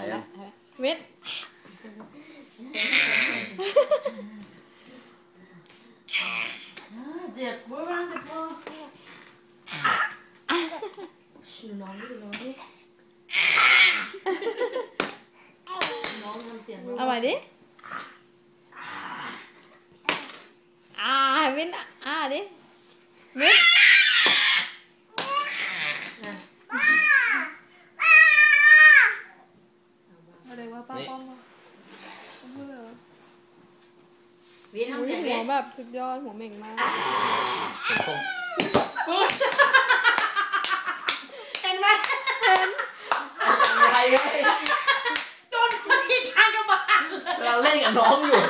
แล้วเม็ดเจ็บบ้างเจ็บบ้างชิวน้องดิน้องดิน้องทำเสียงเอาใหม่ดิเม็ดดิเม็ดอะไรวะป้าป้อมพูดเลยวินทำเสียงหัวแบบสุดยอดหัวเม่งมากเห็นไหมอะไรเลยโดนคนที่ทางกระบาลเราเล่นกับน้องอยู่